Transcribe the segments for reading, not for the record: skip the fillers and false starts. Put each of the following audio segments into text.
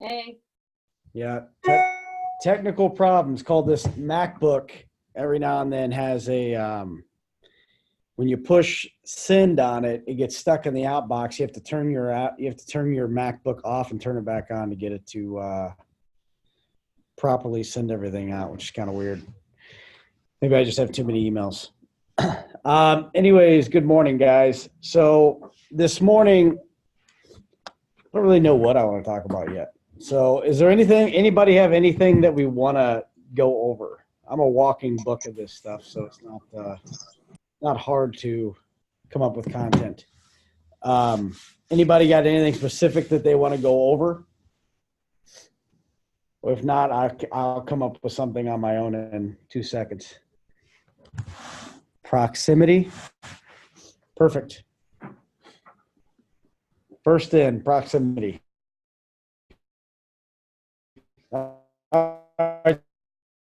Hey. Yeah, technical problems. Called this MacBook every now and then has a when you push send on it, it gets stuck in the outbox. You have to turn your MacBook off and turn it back on to get it to properly send everything out, which is kind of weird. Maybe I just have too many emails. Anyways, good morning, guys. So this morning, I don't really know what I want to talk about yet. So is there anybody have anything that we want to go over? I'm a walking book of this stuff, so it's not hard to come up with content. Anybody got anything specific that they want to go over? Or if not, I'll come up with something on my own in 2 seconds. Proximity. Perfect. First in, proximity.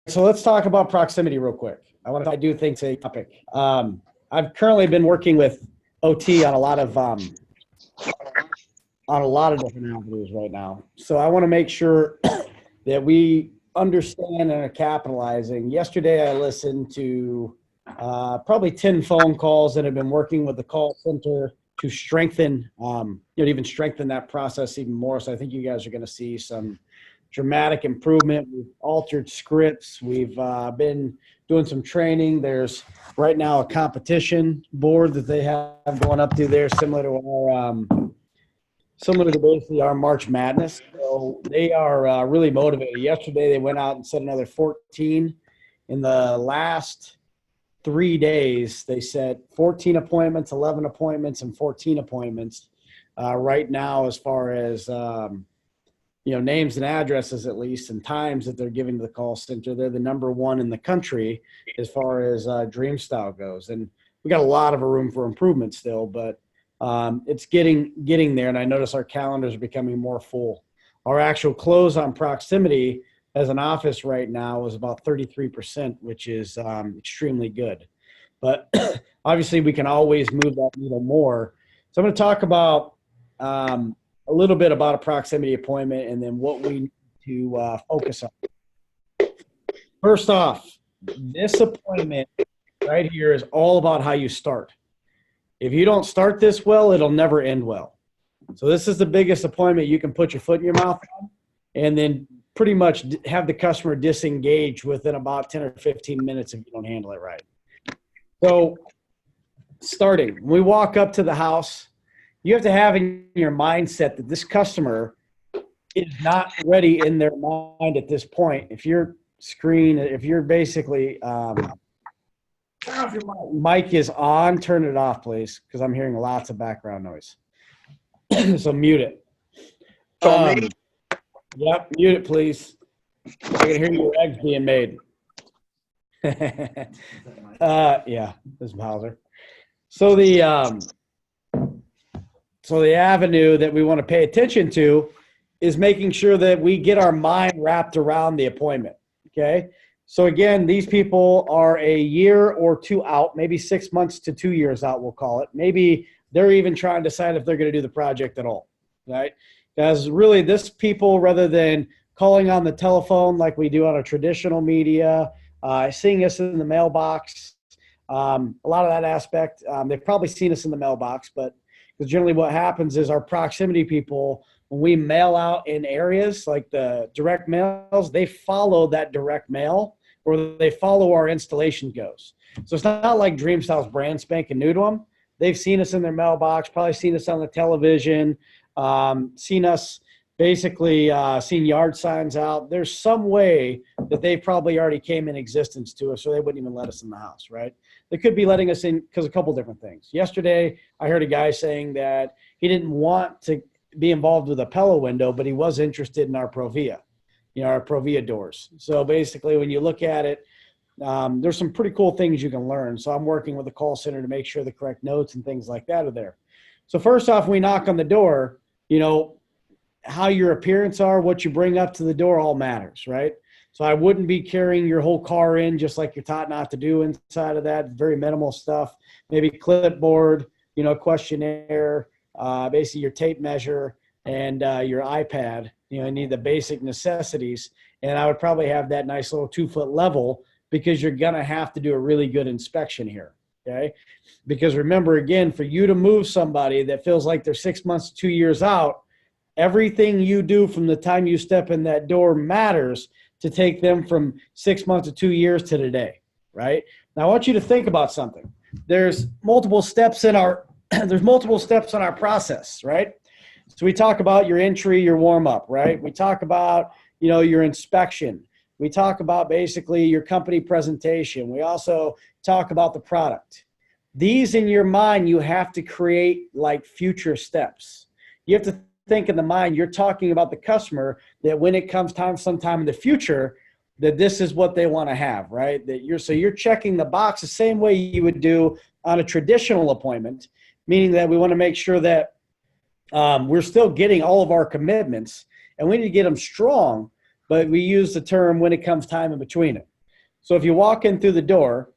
So let's talk about proximity real quick. I do think it's a topic. I've currently been working with OT on a lot of different avenues right now. So I want to make sure that we understand and are capitalizing. Yesterday, I listened to probably 10 phone calls that have been working with the call center to strengthen, even strengthen that process even more. So I think you guys are going to see some dramatic improvement. We've altered scripts. We've been doing some training. There's right now a competition board that they have going up through there, similar to basically our March Madness. So they are really motivated. Yesterday they went out and set another 14. In the last 3 days, they set 14 appointments, 11 appointments, and 14 appointments. Right now, as far as names and addresses at least, and times that they're giving to the call center, they're the number one in the country as far as dream style goes. And we got a lot of room for improvement still, but it's getting there. And I notice our calendars are becoming more full. Our actual close on proximity as an office right now is about 33%, which is extremely good. But obviously we can always move that needle more. So I'm going to talk about a little bit about a proximity appointment and then what we need to focus on. First off, this appointment right here is all about how you start. If you don't start this well, it'll never end well. So this is the biggest appointment you can put your foot in your mouth on and then pretty much have the customer disengage within about 10 or 15 minutes if you don't handle it right. So starting, when we walk up to the house, you have to have in your mindset that this customer is not ready in their mind at this point. If you're basically, turn off your mic is on, turn it off, please, because I'm hearing lots of background noise. So mute it. Yep, mute it, please. I can hear your eggs being made. Yeah, this is Hauser. So the avenue that we want to pay attention to is making sure that we get our mind wrapped around the appointment, okay? So again, these people are a year or two out, maybe 6 months to 2 years out, we'll call it. Maybe they're even trying to decide if they're going to do the project at all, right? Because really this people, rather than calling on the telephone like we do on our traditional media, seeing us in the mailbox, a lot of that aspect, they've probably seen us in the mailbox, but because generally what happens is our proximity people, when we mail out in areas like the direct mails, they follow that direct mail or they follow our installation goes. So it's not like DreamStyle's brand spanking new to them. They've seen us in their mailbox, probably seen us on the television, seen us basically seen yard signs out. There's some way that they probably already came in existence to us, so they wouldn't even let us in the house, right? They could be letting us in because a couple different things. Yesterday, I heard a guy saying that he didn't want to be involved with a Pella window, but he was interested in our Provia, our Provia doors. So basically, when you look at it, there's some pretty cool things you can learn. So I'm working with the call center to make sure the correct notes and things like that are there. So first off, when we knock on the door, how your appearance are, what you bring up to the door all matters, right? So I wouldn't be carrying your whole car in just like you're taught not to do inside of that. Very minimal stuff. Maybe clipboard, questionnaire, basically your tape measure and your iPad You need the basic necessities. And I would probably have that nice little 2-foot level, because you're going to have to do a really good inspection here. Okay. Because remember, again, for you to move somebody that feels like they're 6 months to 2 years out, everything you do from the time you step in that door matters to take them from 6 months to 2 years to today. Right. Now I want you to think about something. There's multiple steps in our process, right? So we talk about your entry, your warm up, right? We talk about, your inspection. We talk about basically your company presentation. We also talk about the product. These in your mind, you have to create like future steps. You have to think in the mind, you're talking about the customer, that when it comes time sometime in the future, that this is what they want to have, right? So you're checking the box the same way you would do on a traditional appointment, meaning that we want to make sure that we're still getting all of our commitments, and we need to get them strong, but we use the term when it comes time in between it. So if you walk in through the door,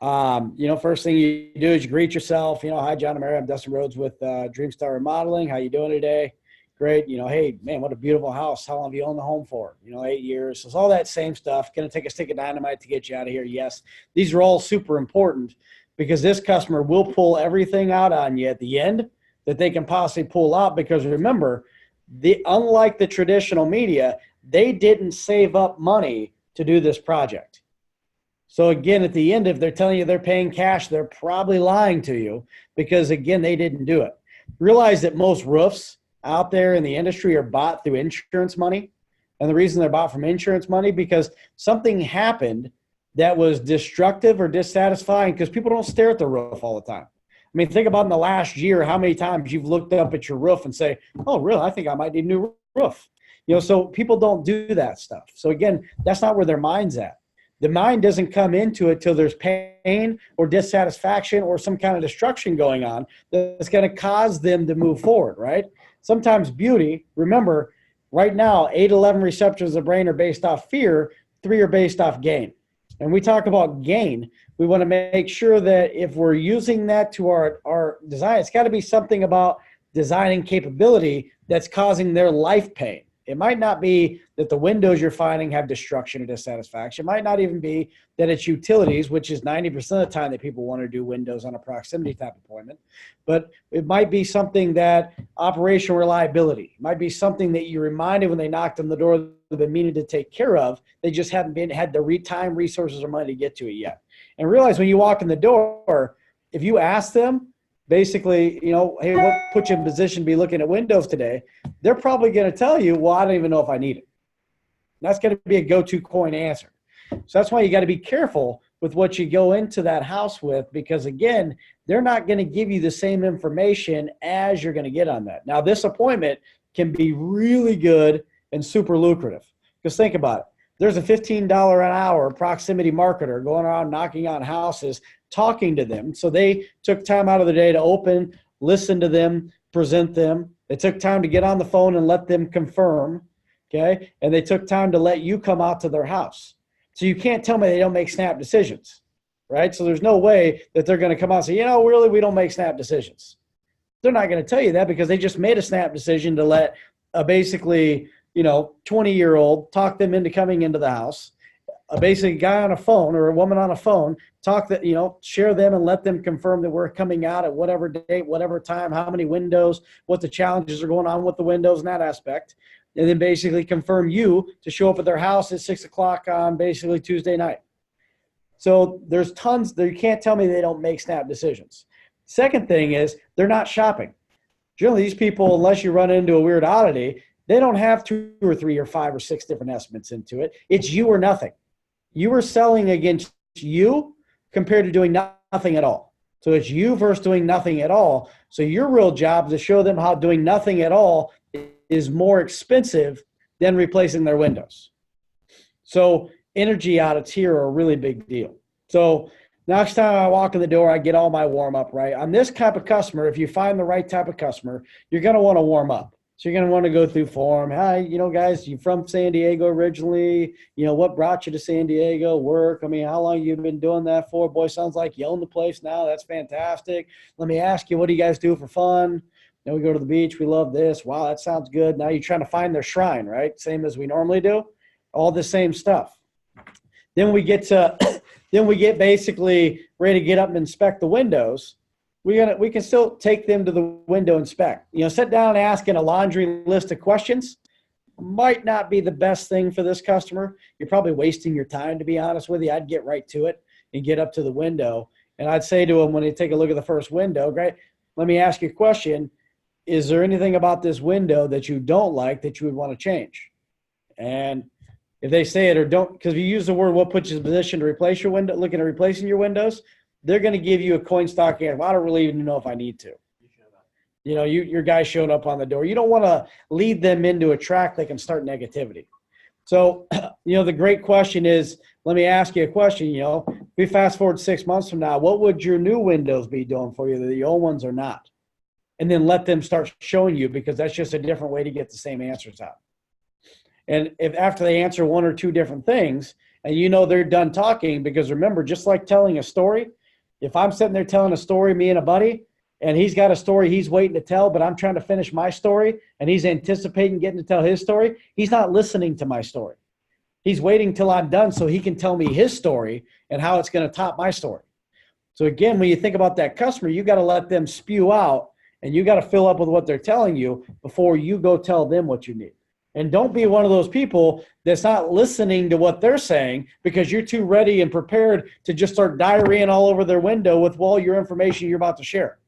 first thing you do is you greet yourself. Hi, John and Mary. I'm Dustin Rhoades with Dreamstar Remodeling. How you doing today? Great. Hey, man, what a beautiful house. How long have you owned the home for? 8 years. So it's all that same stuff. Going to take a stick of dynamite to get you out of here? Yes. These are all super important, because this customer will pull everything out on you at the end that they can possibly pull out. Because remember, unlike the traditional media, they didn't save up money to do this project. So again, at the end, if they're telling you they're paying cash, they're probably lying to you, because again, they didn't do it. Realize that most roofs out there in the industry are bought through insurance money. And the reason they're bought from insurance money, because something happened that was destructive or dissatisfying, because people don't stare at the roof all the time. I mean, think about in the last year, how many times you've looked up at your roof and say, oh, really? I think I might need a new roof. So people don't do that stuff. So again, that's not where their mind's at. The mind doesn't come into it till there's pain or dissatisfaction or some kind of destruction going on that's going to cause them to move forward, right? Sometimes beauty, remember, right now, 8-11 receptors of the brain are based off fear, 3 are based off gain. And we talk about gain. We want to make sure that if we're using that to our design, it's got to be something about designing capability that's causing their life pain. It might not be that the windows you're finding have destruction or dissatisfaction. It might not even be that it's utilities, which is 90% of the time that people want to do windows on a proximity type appointment. But it might be something that operational reliability. It might be something that you reminded when they knocked on the door they've been meaning to take care of. They just haven't had the time, resources, or money to get to it yet. And realize when you walk in the door, if you ask them, basically, hey, what put you in position to be looking at windows today? They're probably going to tell you, well, I don't even know if I need it. And that's going to be a go-to coin answer. So that's why you got to be careful with what you go into that house with, because again, they're not going to give you the same information as you're going to get on that. Now, this appointment can be really good and super lucrative, because think about it. There's a $15 an hour proximity marketer going around knocking on houses, talking to them. So they took time out of the day to open, listen to them, present them. They took time to get on the phone and let them confirm, okay? And they took time to let you come out to their house. So you can't tell me they don't make snap decisions, right? So there's no way that they're going to come out and say, really, we don't make snap decisions. They're not going to tell you that, because they just made a snap decision to let basically 20-year-old talk them into coming into the house. A basic guy on a phone or a woman on a phone, share them and let them confirm that we're coming out at whatever date, whatever time, how many windows, what the challenges are going on with the windows and that aspect. And then basically confirm you to show up at their house at 6 o'clock on basically Tuesday night. So there's tons that you can't tell me they don't make snap decisions. Second thing is they're not shopping. Generally, these people, unless you run into a weird oddity, they don't have 2 or 3 or 5 or 6 different estimates into it. It's you or nothing. You are selling against you compared to doing nothing at all. So it's you versus doing nothing at all. So your real job is to show them how doing nothing at all is more expensive than replacing their windows. So energy audits here are a really big deal. So next time I walk in the door, I get all my warm up, right? On this type of customer, if you find the right type of customer, you're going to want to warm up. So you're going to want to go through form. Hi, guys, you from San Diego originally? What brought you to San Diego? Work? I mean, how long you been doing that for? Boy, sounds like you own the place now. That's fantastic. Let me ask you, what do you guys do for fun? Then we go to the beach. We love this. Wow, that sounds good. Now you're trying to find their shrine, right? Same as we normally do. All the same stuff. Then we get to, then we get basically ready to get up and inspect the windows. We can still take them to the window inspect. Sit down and asking a laundry list of questions might not be the best thing for this customer. You're probably wasting your time, to be honest with you. I'd get right to it and get up to the window. And I'd say to them when they take a look at the first window, great, let me ask you a question. Is there anything about this window that you don't like that you would want to change? And if they say it or don't, because if you use the word what puts you in position to replace your window, looking at replacing your windows, they're going to give you a coin stock answer. Well, I don't really even know if I need to. Your guy showed up on the door. You don't want to lead them into a track that can start negativity. So, the great question is, let me ask you a question. If we fast forward 6 months from now, what would your new windows be doing for you that the old ones are not? And then let them start showing you, because that's just a different way to get the same answers out. And if after they answer one or two different things, and they're done talking, because remember, just like telling a story, if I'm sitting there telling a story, me and a buddy, and he's got a story he's waiting to tell, but I'm trying to finish my story, and he's anticipating getting to tell his story, he's not listening to my story. He's waiting till I'm done so he can tell me his story and how it's going to top my story. So again, when you think about that customer, you got to let them spew out, and you got to fill up with what they're telling you before you go tell them what you need. And don't be one of those people that's not listening to what they're saying because you're too ready and prepared to just start diarrheaing all over their window with all your information you're about to share.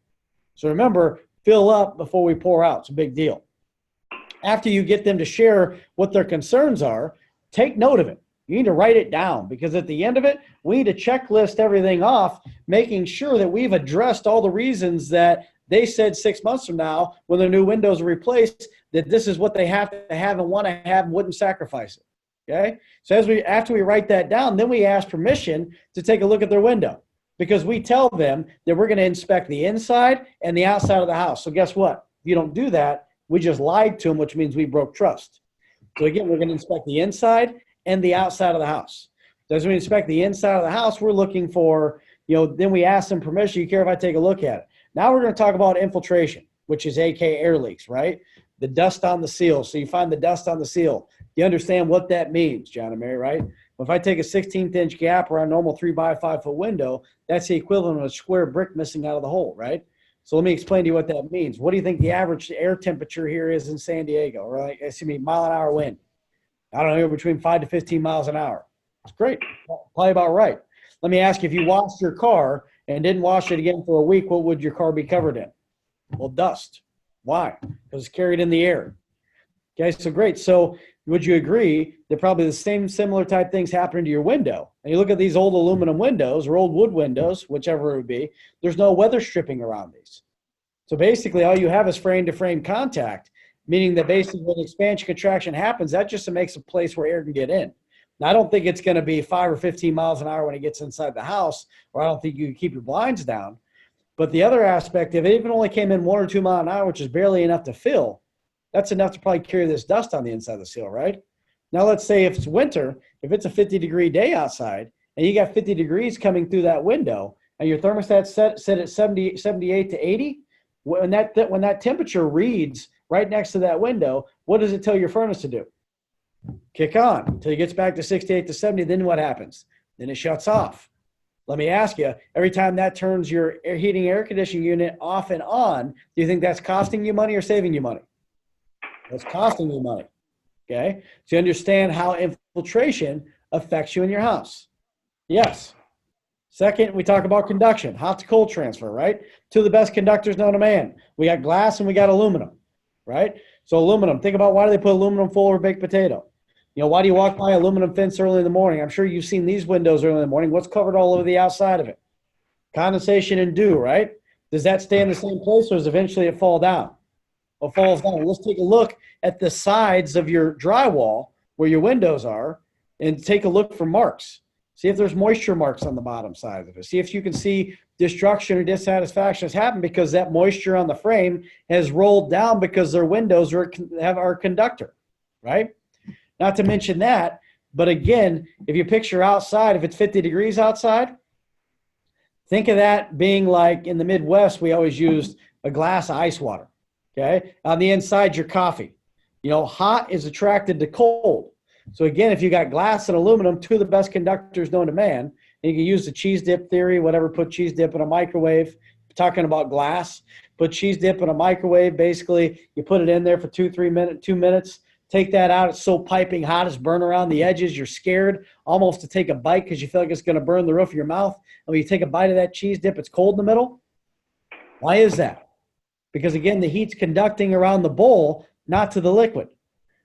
So remember, fill up before we pour out. It's a big deal. After you get them to share what their concerns are, take note of it. You need to write it down, because at the end of it, we need to checklist everything off, making sure that we've addressed all the reasons that they said 6 months from now, when their new windows are replaced, that this is what they have to have and want to have and wouldn't sacrifice it. Okay? So after we write that down, then we ask permission to take a look at their window, because we tell them that we're going to inspect the inside and the outside of the house. So guess what? If you don't do that, we just lied to them, which means we broke trust. So again, we're going to inspect the inside and the outside of the house. So as we inspect the inside of the house, we're looking for, then we ask them permission. You care if I take a look at it? Now we're going to talk about infiltration, which is aka air leaks, right? The dust on the seal. So you find the dust on the seal. You understand what that means, John and Mary, right? If I take a 16th inch gap or a normal 3x5 foot window, that's the equivalent of a square brick missing out of the hole, right? So let me explain to you what that means. What do you think the average air temperature here is in San Diego? Right? Mile an hour wind. I don't know, between 5 to 15 miles an hour. It's great. Probably about right. Let me ask you, if you washed your car and didn't wash it again for a week, what would your car be covered in? Well, dust. Why? Because it's carried in the air. Okay, so great. So would you agree that probably the same similar type things happen to your window? And you look at these old aluminum windows or old wood windows, whichever it would be, there's no weather stripping around these. So basically all you have is frame-to-frame contact, meaning that basically when expansion contraction happens, that just makes a place where air can get in. Now, I don't think it's going to be 5 or 15 miles an hour when it gets inside the house, or I don't think you can keep your blinds down. But the other aspect, if it even only came in 1 or 2 miles an hour, which is barely enough to fill, that's enough to probably carry this dust on the inside of the seal, right? Now, let's say if it's winter, if it's a 50-degree day outside, and you got 50 degrees coming through that window, and your thermostat set at 78 to 80, when that temperature reads right next to that window, what does it tell your furnace to do? Kick on until it gets back to 68 to 70. Then what happens? Then it shuts off. Let me ask you, every time that turns your heating air conditioning unit off and on, do you think that's costing you money or saving you money? It's costing you money. Okay? So you understand how infiltration affects you in your house. Yes. Second, we talk about conduction, hot to cold transfer, right? Two of the best conductors known to man. We got glass and we got aluminum, right? So aluminum, think about why do they put aluminum foil over baked potato? Why do you walk by aluminum fence early in the morning? I'm sure you've seen these windows early in the morning. What's covered all over the outside of it? Condensation and dew, right? Does that stay in the same place, or does eventually it fall down? Well, it falls down. Let's take a look at the sides of your drywall where your windows are and take a look for marks. See if there's moisture marks on the bottom side of it. See if you can see destruction or dissatisfaction has happened because that moisture on the frame has rolled down because their windows are conductor, right? Not to mention that, but again, if you picture outside, if it's 50 degrees outside, think of that being like in the Midwest, we always used a glass of ice water. Okay. On the inside, your coffee. Hot is attracted to cold. So again, if you got glass and aluminum, two of the best conductors known to man, and you can use the cheese dip theory, whatever, put cheese dip in a microwave. Talking about glass, put cheese dip in a microwave. Basically, you put it in there for 2 minutes, take that out. It's so piping hot, it's burning around the edges. You're scared almost to take a bite because you feel like it's going to burn the roof of your mouth. And when you take a bite of that cheese dip, it's cold in the middle. Why is that? Because again, the heat's conducting around the bowl, not to the liquid.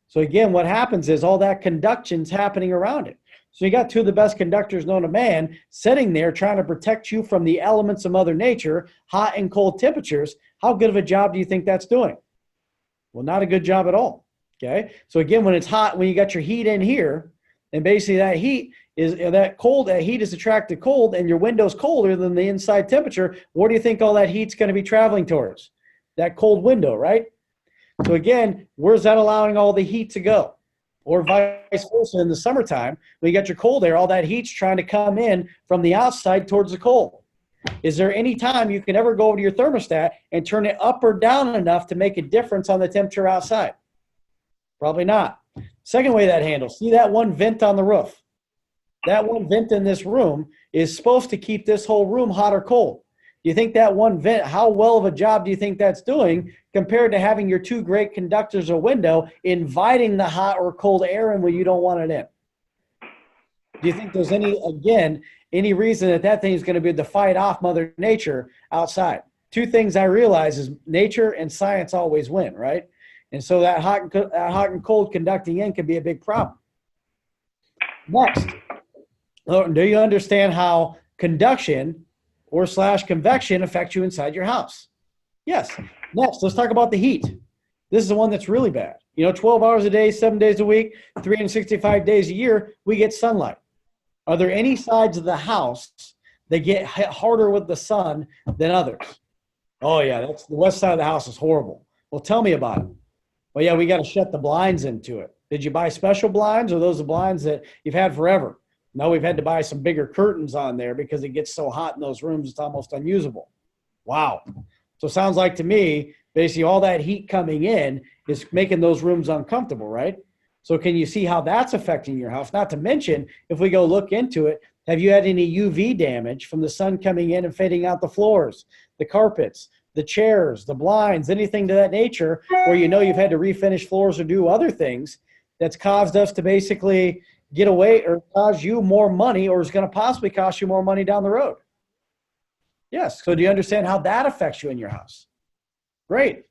So again, what happens is all that conduction's happening around it. So you got two of the best conductors known to man sitting there trying to protect you from the elements of Mother Nature, hot and cold temperatures. How good of a job do you think that's doing? Well, not a good job at all. Okay. So again, when it's hot, when you got your heat in here, and basically that heat is attracted to cold, and your window's colder than the inside temperature, where do you think all that heat's going to be traveling towards? That cold window, right? So again, where's that allowing all the heat to go? Or vice versa in the summertime, when you got your cold air, all that heat's trying to come in from the outside towards the cold. Is there any time you can ever go over to your thermostat and turn it up or down enough to make a difference on the temperature outside? Probably not. Second way that handles, see that one vent on the roof? That one vent in this room is supposed to keep this whole room hot or cold. Do you think that one vent, how well of a job do you think that's doing compared to having your two great conductors or window inviting the hot or cold air in when you don't want it in? Do you think there's any reason that thing is going to be able to fight off Mother Nature outside? Two things I realize is nature and science always win, right? And so that hot and cold conducting in can be a big problem. Next, do you understand how conduction or / convection affect you inside your house? Yes. Next, let's talk about the heat. This is the one that's really bad. 12 hours a day, 7 days a week, 365 days a year, we get sunlight. Are there any sides of the house that get hit harder with the sun than others? Oh yeah, that's the west side of the house is horrible. Well, tell me about it. Well, yeah, we got to shut the blinds into it. Did you buy special blinds, or those the blinds that you've had forever? No, we've had to buy some bigger curtains on there because it gets so hot in those rooms, it's almost unusable. Wow. So it sounds like to me, basically all that heat coming in is making those rooms uncomfortable, right? So can you see how that's affecting your house? Not to mention, if we go look into it, have you had any UV damage from the sun coming in and fading out the floors, the carpets, the chairs, the blinds, anything to that nature, where you've had to refinish floors or do other things that's caused us to basically get away or cause you more money, or is going to possibly cost you more money down the road? Yes. So do you understand how that affects you in your house? Great.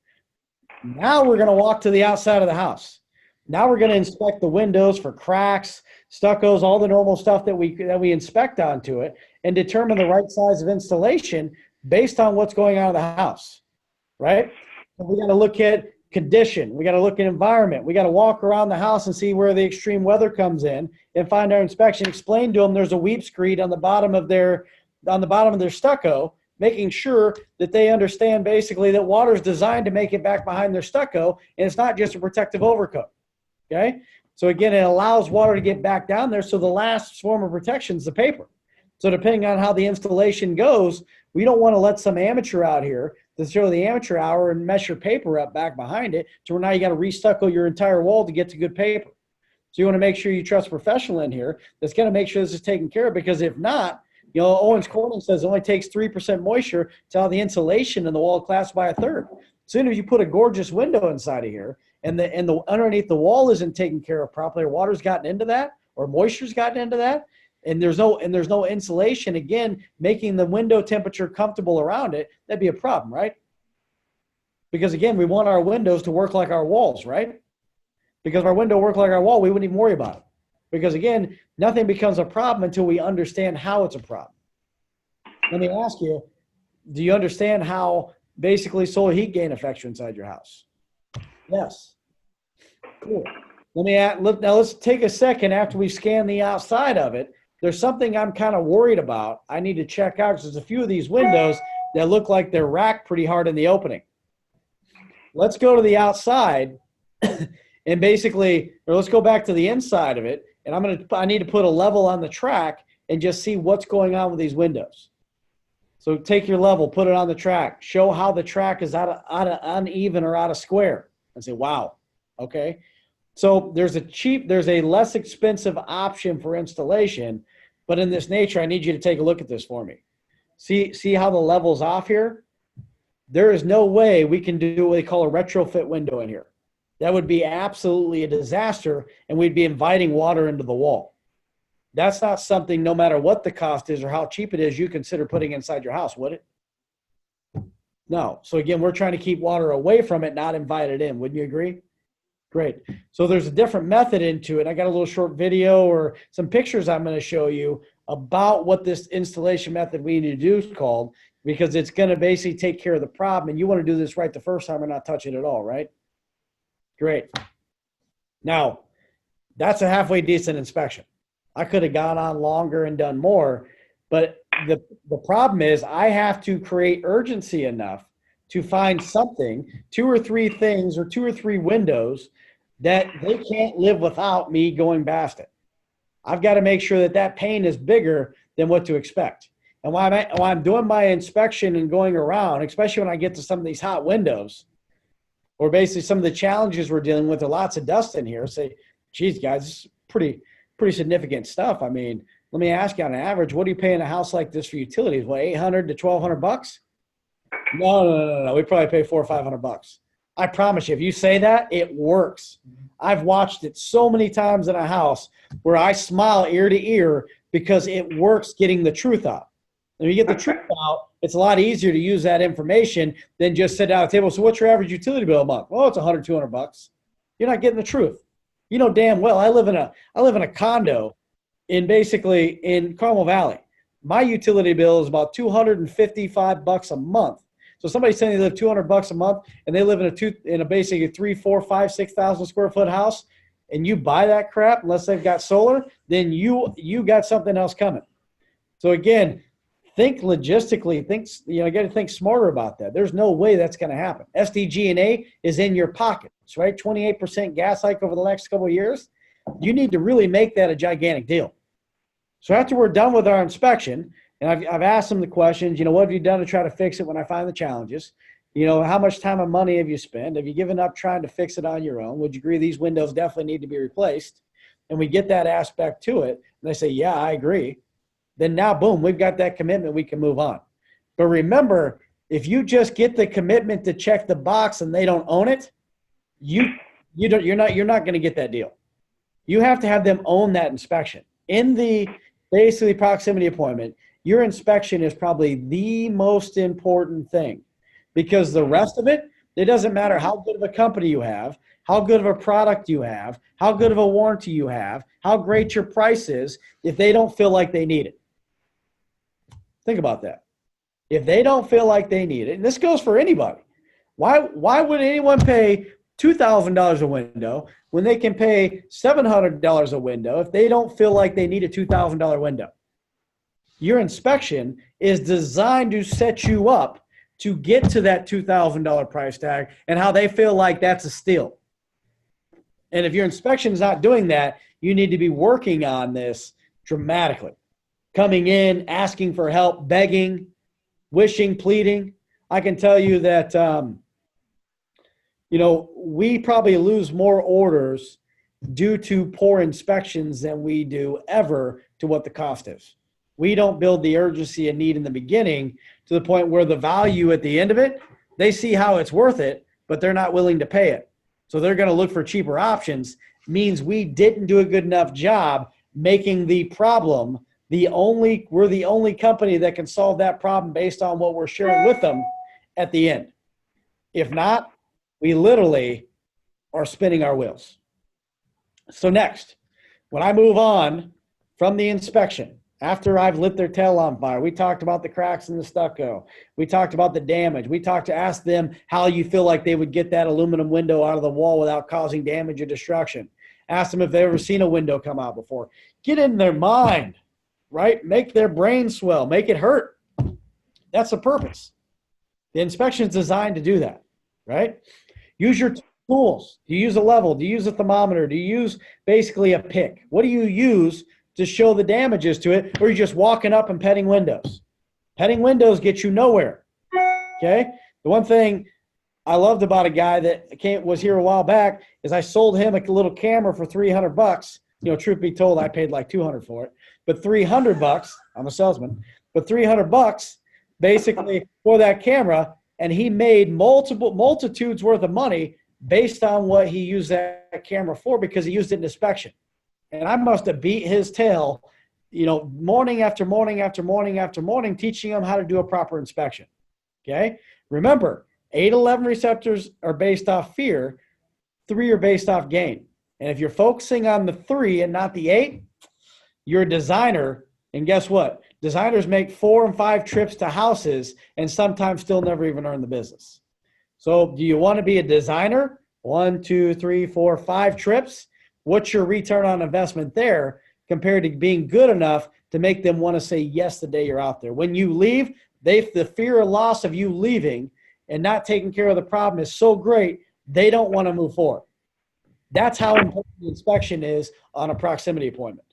Now we're going to walk to the outside of the house. Now we're going to inspect the windows for cracks, stuccos, all the normal stuff that we inspect onto it, and determine the right size of installation based on what's going on in the house, right? We got to look at condition. We got to look at environment. We got to walk around the house and see where the extreme weather comes in and find our inspection. Explain to them there's a weep screed on the bottom of their stucco, making sure that they understand basically that water is designed to make it back behind their stucco, and it's not just a protective overcoat. Okay? So again, it allows water to get back down there. So the last form of protection is the paper. So depending on how the installation goes, we don't want to let some amateur out here to throw the amateur hour and mess your paper up back behind it to where now you got to restucco your entire wall to get to good paper. So you want to make sure you trust a professional in here that's going to make sure this is taken care of, because if not, Owens Corning says it only takes 3% moisture to have the insulation in the wall collapse by a third. As soon as you put a gorgeous window inside of here and the underneath the wall isn't taken care of properly, or water's gotten into that, or moisture's gotten into that, and there's no insulation, again, making the window temperature comfortable around it, that'd be a problem, right? Because again, we want our windows to work like our walls, right? Because if our window worked like our wall, we wouldn't even worry about it. Because again, nothing becomes a problem until we understand how it's a problem. Let me ask you, do you understand how basically solar heat gain affects you inside your house? Yes. Cool. Now let's take a second after we scan the outside of it. There's something I'm kind of worried about. I need to check out, because there's a few of these windows that look like they're racked pretty hard in the opening. Let's go to the outside and basically, or let's go back to the inside of it. And I need to put a level on the track and just see what's going on with these windows. So take your level, put it on the track, show how the track is out of uneven or out of square, and say, wow, okay. So there's a less expensive option for installation, but in this nature, I need you to take a look at this for me. See how the level's off here? There is no way we can do what they call a retrofit window in here. That would be absolutely a disaster, and we'd be inviting water into the wall. That's not something, no matter what the cost is or how cheap it is, you consider putting inside your house, would it? No. So again, we're trying to keep water away from it, not invite it in. Wouldn't you agree? Great. So there's a different method into it. I got a little short video or some pictures I'm going to show you about what this installation method we need to do is called, because it's going to basically take care of the problem. And you want to do this right the first time and not touch it at all, right? Great. Now, that's a halfway decent inspection. I could have gone on longer and done more, but the problem is I have to create urgency enough to find something, 2 or 3 things or 2 or 3 windows that they can't live without me going past it. I've got to make sure that that pain is bigger than what to expect. And while I'm doing my inspection and going around, especially when I get to some of these hot windows, or basically some of the challenges we're dealing with, there are lots of dust in here, say, geez, guys, this is pretty significant stuff. I mean, let me ask you, on average, what do you pay in a house like this for utilities? What, $800 to $1,200? No. We probably pay $400 or $500. I promise you, if you say that, it works. I've watched it so many times in a house where I smile ear to ear because it works getting the truth out. When you get the truth out, it's a lot easier to use that information than just sit down at the table. So what's your average utility bill a month? Oh, it's $100, $200. You're not getting the truth. You know damn well I live in a condo in Carmel Valley. My utility bill is about $255 a month. So somebody's saying they live $200 a month and they live in a basically 3, 4, 5, 6,000 square foot house, and you buy that crap unless they've got solar, then you got something else coming. So again, think logistically. You got to think smarter about that. There's no way that's going to happen. SDG&A is in your pockets, right? 28% gas hike over the next couple of years. You need to really make that a gigantic deal. So after we're done with our inspection, and I've asked them the questions, what have you done to try to fix it when I find the challenges? How much time and money have you spent? Have you given up trying to fix it on your own? Would you agree these windows definitely need to be replaced? And we get that aspect to it, and they say, yeah, I agree. Then now, boom, we've got that commitment. We can move on. But remember, if you just get the commitment to check the box and they don't own it, you're not going to get that deal. You have to have them own that inspection. In the basically proximity appointment, your inspection is probably the most important thing, because the rest of it doesn't matter how good of a company you have, how good of a product you have, how good of a warranty you have, how great your price is, if they don't feel like they need it. Think about that. If they don't feel like they need it, and this goes for anybody, why would anyone pay $2,000 a window when they can pay $700 a window if they don't feel like they need a $2,000 window? Your inspection is designed to set you up to get to that $2,000 price tag and how they feel like that's a steal. And if your inspection is not doing that, you need to be working on this dramatically. Coming in, asking for help, begging, wishing, pleading. I can tell you that, we probably lose more orders due to poor inspections than we do ever to what the cost is. We don't build the urgency and need in the beginning to the point where the value at the end of it, they see how it's worth it, but they're not willing to pay it. So they're going to look for cheaper options. Means we didn't do a good enough job making the problem we're the only company that can solve that problem based on what we're sharing with them at the end. If not, we literally are spinning our wheels. So next, when I move on from the inspection, after I've lit their tail on fire, we talked about the cracks in the stucco. We talked about the damage. We talked to ask them how you feel like they would get that aluminum window out of the wall without causing damage or destruction. Ask them if they've ever seen a window come out before. Get in their mind, right? Make their brain swell. Make it hurt. That's the purpose. The inspection is designed to do that, right? Use your tools. Do you use a level? Do you use a thermometer? Do you use basically a pick? What do you use to show the damages to it, or are you just walking up and petting windows? Petting windows get you nowhere. Okay. The one thing I loved about a guy that was here a while back is I sold him a little camera for $300. You know, truth be told, I paid like $200 for it, but $300, I'm a salesman, but $300 basically for that camera. And he made multitudes worth of money based on what he used that camera for, because he used it in inspection. And I must have beat his tail, you know, morning after morning after morning after morning, teaching him how to do a proper inspection. Okay. Remember, 8-11 receptors are based off fear. 3 are based off gain. And if you're focusing on the 3 and not the 8, you're a designer. And guess what? Designers make 4 and 5 trips to houses and sometimes still never even earn the business. So do you want to be a designer? 1, 2, 3, 4, 5 trips. What's your return on investment there compared to being good enough to make them want to say yes the day you're out there? When you leave, the fear of loss of you leaving and not taking care of the problem is so great, they don't want to move forward. That's how important the inspection is on a proximity appointment.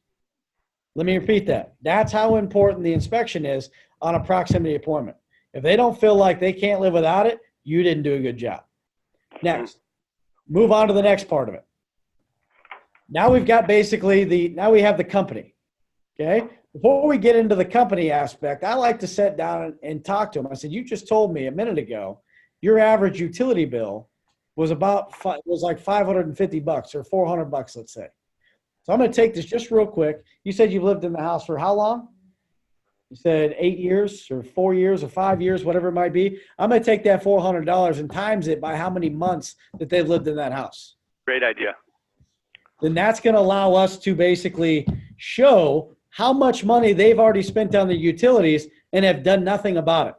Let me repeat that. That's how important the inspection is on a proximity appointment. If they don't feel like they can't live without it, you didn't do a good job. Next, move on to the next part of it. Now we've got basically now we have the company, okay? Before we get into the company aspect, I like to sit down and talk to them. I said, you just told me a minute ago, your average utility bill was like $550 or $400, let's say. So I'm going to take this just real quick. You said you've lived in the house for how long? You said 8 years or 4 years or 5 years, whatever it might be. I'm going to take that $400 and times it by how many months that they've lived in that house. Great idea. Then that's going to allow us to basically show how much money they've already spent on the utilities and have done nothing about it.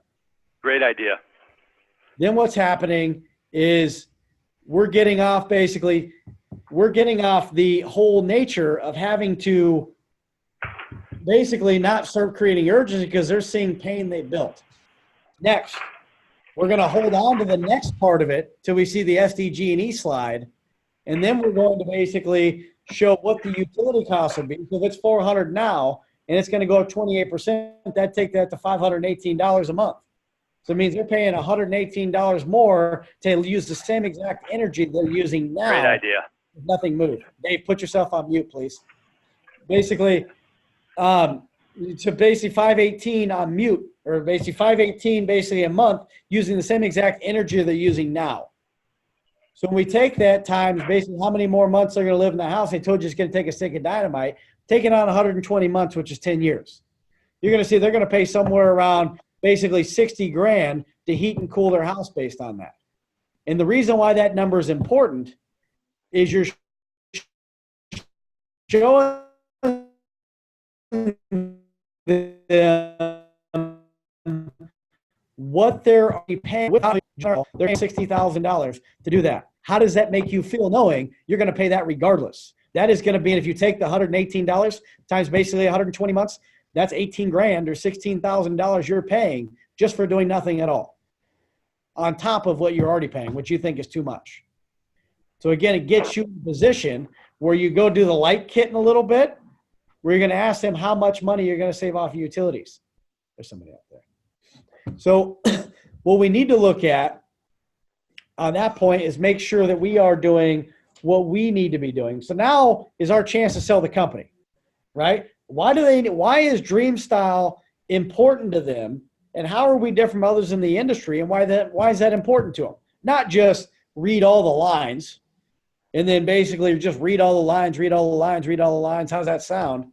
Great idea. Then what's happening is we're getting off the whole nature of having to basically not start creating urgency because they're seeing pain they built. Next, we're going to hold on to the next part of it till we see the SDG&E slide, and then we're going to basically show what the utility costs will be. So if it's $400 now and it's going to go up 28%, that take that to $518 a month. So it means they're paying $118 more to use the same exact energy they're using now. Great idea. Nothing moved. Dave, put yourself on mute, please. Basically, to basically 518 on mute, or basically 518 basically a month using the same exact energy they're using now. So when we take that times basically how many more months they're going to live in the house, they told you it's going to take a stick of dynamite, take it on 120 months, which is 10 years. You're going to see they're going to pay somewhere around basically 60 grand to heat and cool their house based on that. And the reason why that number is important is you're showing what they're paying. They're paying $60,000 to do that. How does that make you feel knowing you're going to pay that regardless? That is going to be, and if you take the $118 times basically 120 months, that's 18 grand or $16,000 you're paying just for doing nothing at all on top of what you're already paying, which you think is too much. So again, it gets you in a position where you go do the light kit in a little bit, where you're going to ask them how much money you're going to save off of utilities. There's somebody out there. So what we need to look at on that point is make sure that we are doing what we need to be doing. So now is our chance to sell the company, right? Why is Dream Style important to them, and how are we different from others in the industry, and why is that important to them? Not just read all the lines and then basically just read all the lines, read all the lines, read all the lines. How's that sound?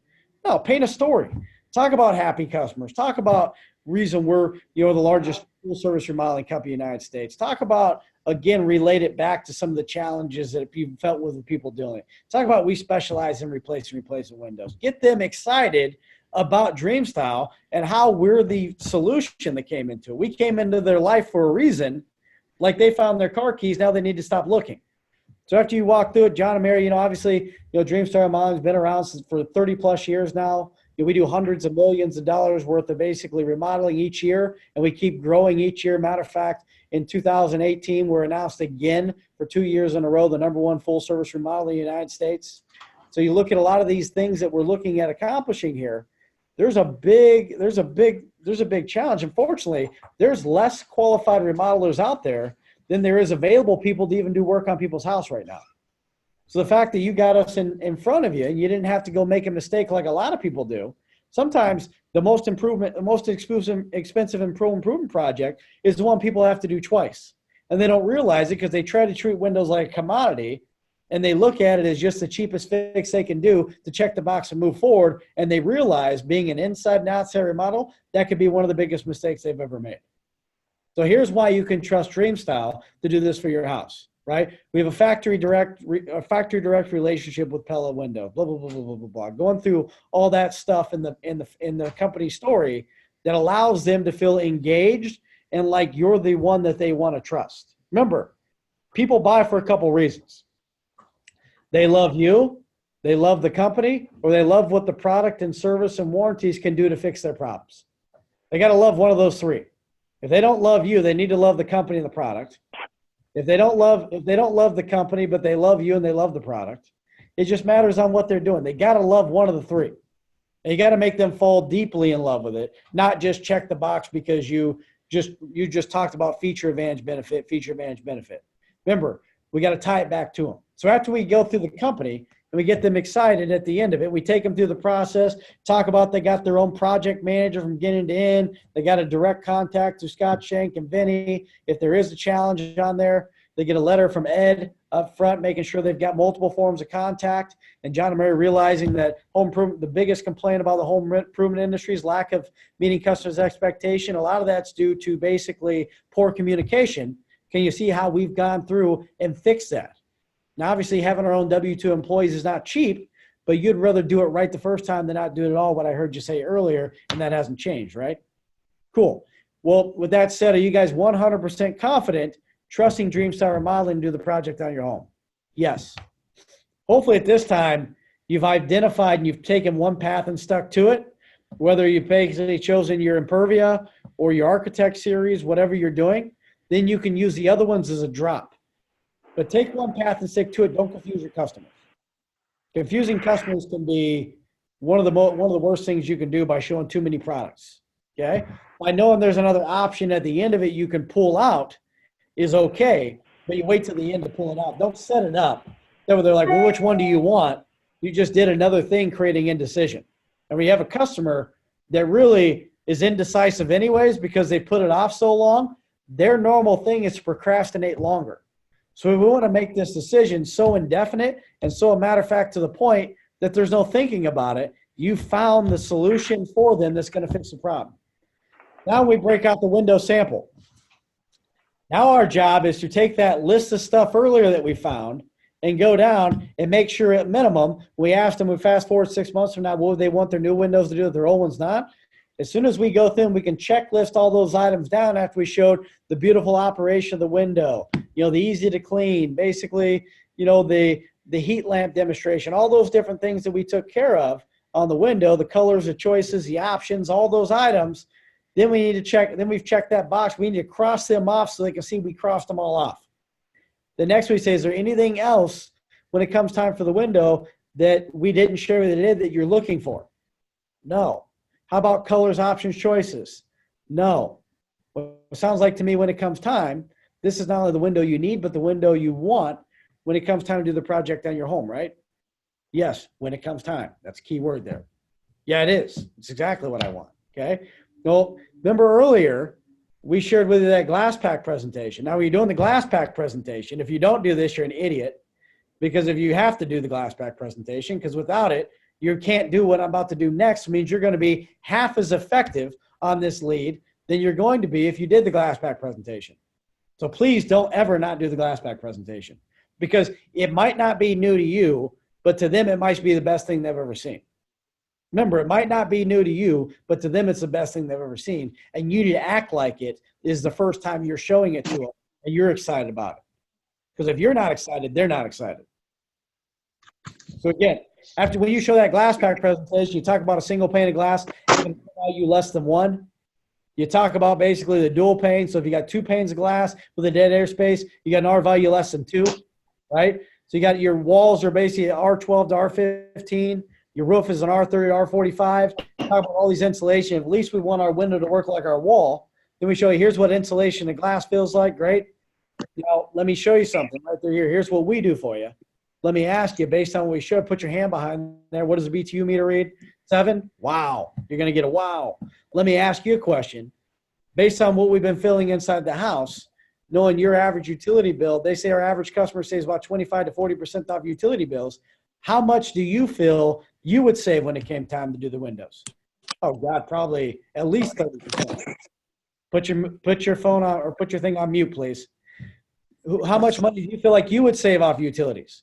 No, paint a story. Talk about happy customers. Talk about reason we're, the largest full service remodeling company in the United States. Talk about, again, relate it back to some of the challenges that people felt with people doing it. Talk about we specialize in replacing windows. Get them excited about Dream Style and how we're the solution that came into it. We came into their life for a reason, like they found their car keys, now they need to stop looking. So after you walk through it, John and Mary, obviously, Dream Style Remodeling has been around for 30 plus years now. We do hundreds of millions of dollars worth of basically remodeling each year, and we keep growing each year. Matter of fact, in 2018, we're announced again for 2 years in a row the #1 full-service remodeling in the United States. So you look at a lot of these things that we're looking at accomplishing here. There's a big there's a big challenge. Unfortunately, there's less qualified remodelers out there than there is available people to even do work on people's house right now. So the fact that you got us in front of you and you didn't have to go make a mistake like a lot of people do. Sometimes the most expensive improvement project is the one people have to do twice. And they don't realize it because they try to treat windows like a commodity, and they look at it as just the cheapest fix they can do to check the box and move forward. And they realize being an inside and outside remodel, that could be one of the biggest mistakes they've ever made. So here's why you can trust DreamStyle to do this for your house, right? We have a factory direct relationship with Pella Window, blah, blah, blah, blah, blah, blah, blah. Going through all that stuff in the company story that allows them to feel engaged and like you're the one that they want to trust. Remember, people buy for a couple reasons. They love you, they love the company, or they love what the product and service and warranties can do to fix their problems. They got to love one of those three. If they don't love you, they need to love the company and the product. If they don't love the company, but they love you and they love the product, it just matters on what they're doing. They got to love one of the three. And you got to make them fall deeply in love with it, not just check the box because you just talked about feature advantage benefit. Remember, we got to tie it back to them. So after we go through the company and we get them excited at the end of it, we take them through the process, talk about they got their own project manager from beginning to end. They got a direct contact to Scott Shank and Vinny. If there is a challenge on there, they get a letter from Ed up front, making sure they've got multiple forms of contact. And John and Mary realizing that the biggest complaint about the home improvement industry is lack of meeting customers' expectation. A lot of that's due to basically poor communication. Can you see how we've gone through and fixed that? Now, obviously, having our own W-2 employees is not cheap, but you'd rather do it right the first time than not do it at all, what I heard you say earlier, and that hasn't changed, right? Cool. Well, with that said, are you guys 100% confident trusting DreamStyle Remodeling to do the project on your home? Yes. Hopefully at this time, you've identified and you've taken one path and stuck to it, whether you've basically chosen your Impervia or your Architect series, whatever you're doing, then you can use the other ones as a drop. But take one path and stick to it. Don't confuse your customers. Confusing customers can be one of the worst things you can do by showing too many products. Okay? By knowing there's another option at the end of it you can pull out is okay, but you wait till the end to pull it out. Don't set it up. Then they're like, well, which one do you want? You just did another thing creating indecision. And we have a customer that really is indecisive anyways because they put it off so long. Their normal thing is to procrastinate longer. So we want to make this decision so indefinite and so a matter of fact to the point that there's no thinking about it. You found the solution for them that's going to fix the problem. Now we break out the window sample. Now our job is to take that list of stuff earlier that we found and go down and make sure at minimum, we asked them, we fast forward 6 months from now, what would they want their new windows to do if their old ones not? As soon as we go through, we can checklist all those items down after we showed the beautiful operation of the window, the easy to clean, basically, the heat lamp demonstration, all those different things that we took care of on the window, the colors, the choices, the options, all those items. Then we need to check, then we've checked that box. We need to cross them off so they can see we crossed them all off. The next we say, is there anything else when it comes time for the window that we didn't share with you that you're looking for? No. How about colors, options, choices? No. Well, it sounds like to me when it comes time, this is not only the window you need, but the window you want when it comes time to do the project on your home, right? Yes, when it comes time. That's a key word there. Yeah, it is. It's exactly what I want, okay? Well, remember earlier, we shared with you that glass pack presentation. Now, when you're doing the glass pack presentation, if you don't do this, you're an idiot. Because if you have to do the glass pack presentation, because without it, you can't do what I'm about to do next, means you're going to be half as effective on this lead than you're going to be if you did the glass pack presentation. So please don't ever not do the glass pack presentation because it might not be new to you, but to them, it might be the best thing they've ever seen. Remember, it might not be new to you, but to them, it's the best thing they've ever seen. And you need to act like it is the first time you're showing it to them and you're excited about it. Because if you're not excited, they're not excited. So again, when you show that glass pack presentation, you talk about a single pane of glass having value less than one. You talk about basically the dual pane. So if you got 2 panes of glass with a dead air space, you got an R value less than 2, right? So you got your walls are basically R12 to R15. Your roof is an R30, R45. Talk about all these insulation. At least we want our window to work like our wall. Then we show you, here's what insulation and glass feels like. Great. Now, let me show you something right there. Here's what we do for you. Let me ask you, based on what we showed, put your hand behind there. What does the BTU meter read? 7? Wow. You're going to get a wow. Let me ask you a question. Based on what we've been filling inside the house, knowing your average utility bill, they say our average customer saves about 25 to 40% off utility bills. How much do you feel you would save when it came time to do the windows? Oh, God, probably at least 30%. Put your phone on, or put your thing on mute, please. How much money do you feel like you would save off utilities?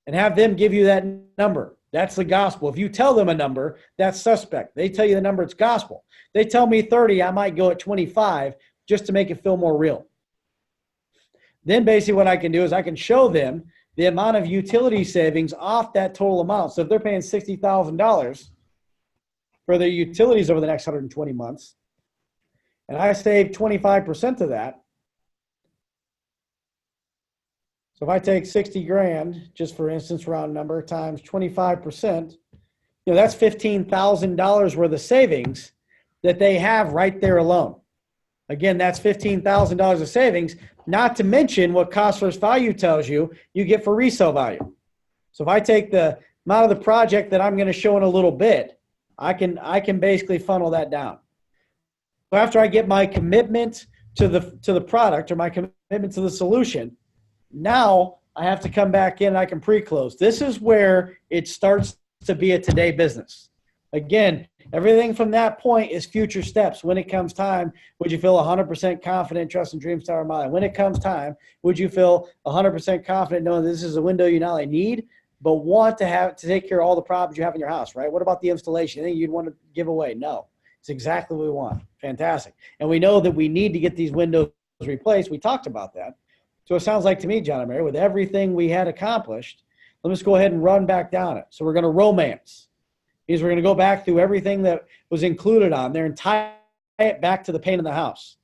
And have them give you that number. That's the gospel. If you tell them a number, that's suspect. They tell you the number, it's gospel. They tell me 30, I might go at 25 just to make it feel more real. Then basically what I can do is I can show them the amount of utility savings off that total amount. So if they're paying $60,000 for their utilities over the next 120 months, and I save 25% of that, so if I take 60 grand, just for instance, round number, times 25%, that's $15,000 worth of savings that they have right there alone. Again, that's $15,000 of savings, not to mention what cost versus value tells you get for resale value. So if I take the amount of the project that I'm going to show in a little bit, I can basically funnel that down. So after I get my commitment to the product, or my commitment to the solution, now I have to come back in and I can pre-close. This is where it starts to be a today business. Again, everything from that point is future steps. When it comes time, would you feel 100% confident, trust, and Dreams Tower Mile? When it comes time, would you feel 100% confident knowing this is a window you not only need, but want to take care of all the problems you have in your house, right? What about the installation? Anything you'd want to give away? No. It's exactly what we want. Fantastic. And we know that we need to get these windows replaced. We talked about that. So it sounds like to me, John and Mary, with everything we had accomplished, let's just go ahead and run back down it. So we're going to romance. We're going to go back through everything that was included on there and tie it back to the pain in the house.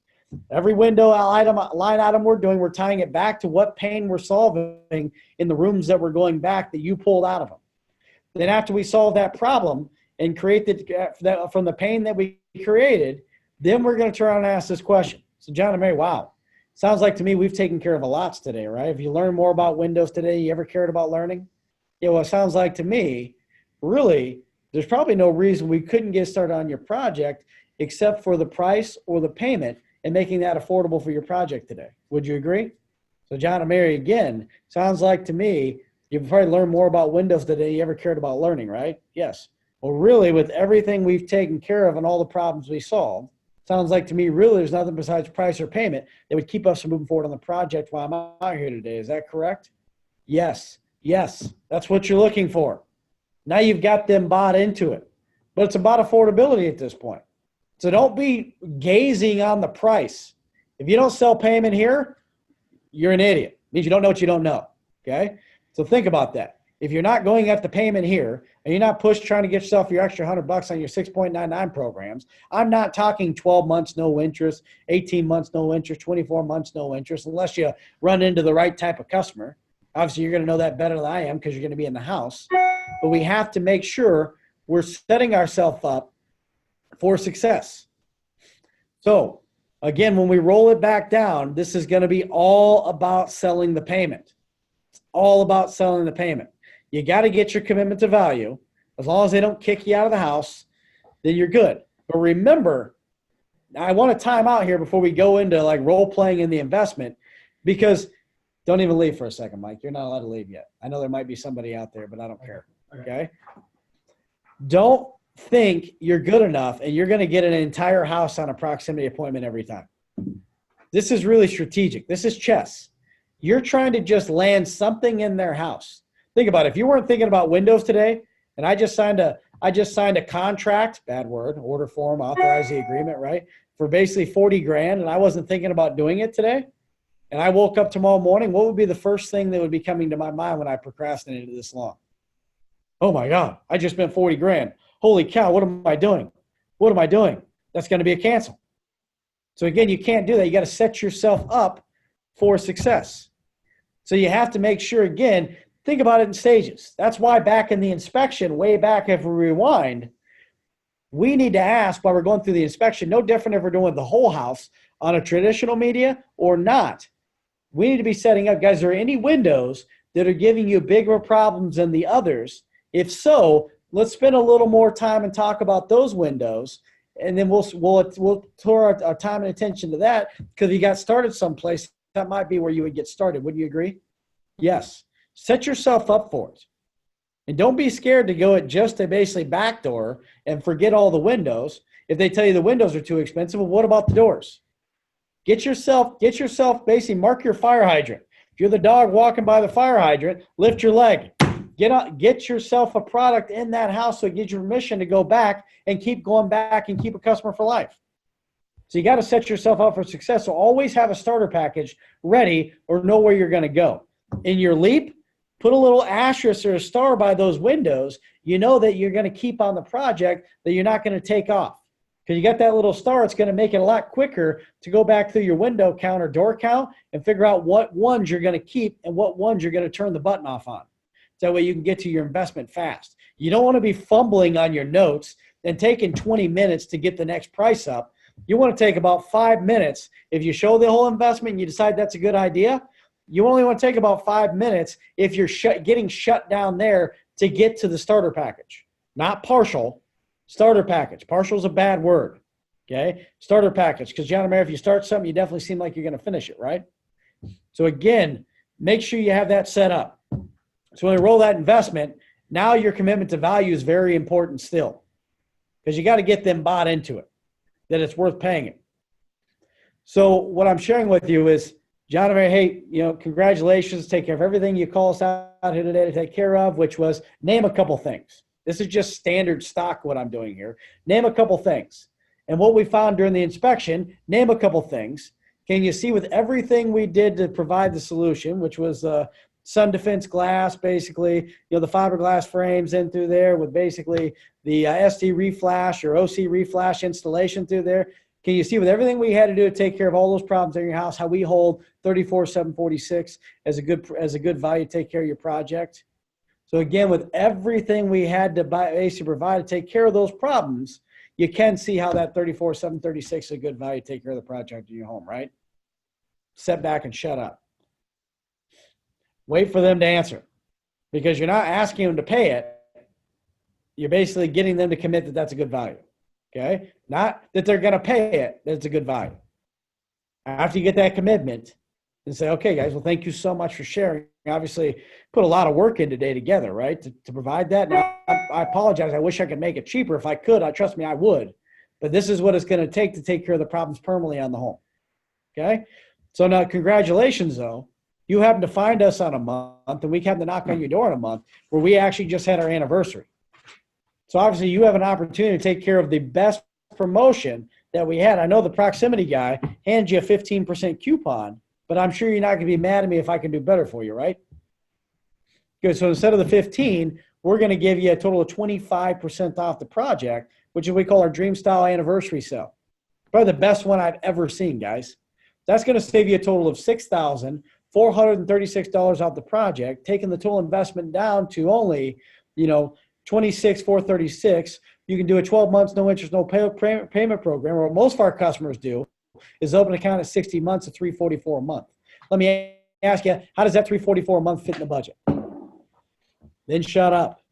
Every window line item we're doing, we're tying it back to what pain we're solving in the rooms that we're going back that you pulled out of them. Then after we solve that problem and create from the pain that we created, then we're going to turn around and ask this question. So John and Mary, wow. Sounds like to me we've taken care of a lot today, right? If you learn more about windows today, you ever cared about learning? Yeah, well, it sounds like to me, really, there's probably no reason we couldn't get started on your project except for the price or the payment and making that affordable for your project today. Would you agree? So John and Mary, again, sounds like to me you've probably learned more about windows today than you ever cared about learning, right? Yes. Well, really, with everything we've taken care of and all the problems we solved, sounds like to me, really, there's nothing besides price or payment that would keep us from moving forward on the project while I'm out here today. Is that correct? Yes. Yes. That's what you're looking for. Now you've got them bought into it. But it's about affordability at this point. So don't be gazing on the price. If you don't sell payment here, you're an idiot. It means you don't know what you don't know. Okay? So think about that. If you're not going at the payment here and you're not trying to get yourself your extra $100 on your 6.99 programs, I'm not talking 12 months no interest, 18 months no interest, 24 months no interest, unless you run into the right type of customer. Obviously, you're going to know that better than I am because you're going to be in the house. But we have to make sure we're setting ourselves up for success. So, again, when we roll it back down, this is going to be all about selling the payment. It's all about selling the payment. You got to get your commitment to value. As long as they don't kick you out of the house, then you're good. But remember, I want to time out here before we go into like role playing in the investment, because don't even leave for a second, Mike. You're not allowed to leave yet. I know there might be somebody out there, but I don't care. Okay? Don't think you're good enough and you're going to get an entire house on a proximity appointment every time. This is really strategic. This is chess. You're trying to just land something in their house. Think about it. If you weren't thinking about windows today, and I just signed a contract, bad word, order form, authorize the agreement, right, for basically 40 grand, and I wasn't thinking about doing it today, and I woke up tomorrow morning, what would be the first thing that would be coming to my mind when I procrastinated this long? Oh my God, I just spent 40 grand. Holy cow, what am I doing? What am I doing? That's going to be a cancel. So again, you can't do that. You got to set yourself up for success. So you have to make sure, again, think about it in stages. That's why back in the inspection, way back if we rewind, we need to ask while we're going through the inspection, no different if we're doing the whole house on a traditional media or not. We need to be setting up, guys, are there any windows that are giving you bigger problems than the others? If so, let's spend a little more time and talk about those windows. And then we'll throw our time and attention to that, because if you got started someplace, that might be where you would get started. Wouldn't you agree? Yes. Set yourself up for it. And don't be scared to go at just a basically backdoor and forget all the windows. If they tell you the windows are too expensive, well, what about the doors? Get yourself basically mark your fire hydrant. If you're the dog walking by the fire hydrant, lift your leg. Get yourself a product in that house so it gives you permission to go back and keep going back and keep a customer for life. So you got to set yourself up for success. So always have a starter package ready or know where you're going to go. In your leap, put a little asterisk or a star by those windows. You know that you're going to keep on the project, that you're not going to take off. Because you got that little star, it's going to make it a lot quicker to go back through your window count or door count and figure out what ones you're going to keep and what ones you're going to turn the button off on. So that way you can get to your investment fast. You don't want to be fumbling on your notes and taking 20 minutes to get the next price up. You want to take about 5 minutes. If you show the whole investment and you decide that's a good idea, you only want to take about 5 minutes if you're getting shut down there to get to the starter package. Not partial, starter package. Partial is a bad word, okay? Starter package, because John and Mary, if you start something, you definitely seem like you're going to finish it, right? So again, make sure you have that set up. So when we roll that investment, now your commitment to value is very important still, because you got to get them bought into it, that it's worth paying it. So what I'm sharing with you is, John and Mary, hey, congratulations. Take care of everything you call us out here today to take care of, which was name a couple things. This is just standard stock what I'm doing here. Name a couple things. And what we found during the inspection, name a couple things. Can you see with everything we did to provide the solution, which was sun defense glass, basically, the fiberglass frames in through there with basically the ST reflash or OC reflash installation through there. Can you see with everything we had to do to take care of all those problems in your house, how we hold 34,746 as a good value to take care of your project? So again, with everything we had to basically provide to take care of those problems, you can see how that 34,736 is a good value to take care of the project in your home, right? Sit back and shut up. Wait for them to answer, because you're not asking them to pay it. You're basically getting them to commit that that's a good value. Okay? Not that they're going to pay it, that it's a good value. After you get that commitment and say, okay, guys, well, thank you so much for sharing. Obviously, put a lot of work in today together, right, to provide that. Now, I apologize. I wish I could make it cheaper. If I could, trust me, I would. But this is what it's going to take care of the problems permanently on the home. Okay? So now, congratulations, though. You happen to find us on a month, and we happen to knock on your door in a month, where we actually just had our anniversary. So obviously you have an opportunity to take care of the best promotion that we had. I know the proximity guy hands you a 15% coupon, but I'm sure you're not going to be mad at me if I can do better for you, right? Good. So instead of the 15, we're going to give you a total of 25% off the project, which is what we call our Dream Style Anniversary Sale. Probably the best one I've ever seen, guys. That's going to save you a total of $6,436 off the project, taking the total investment down to only, $26,436. You can do a 12 months, no interest, no payment program, or what most of our customers do is open an account at 60 months at $344 a month. Let me ask you, how does that $344 a month fit in the budget? Then shut up.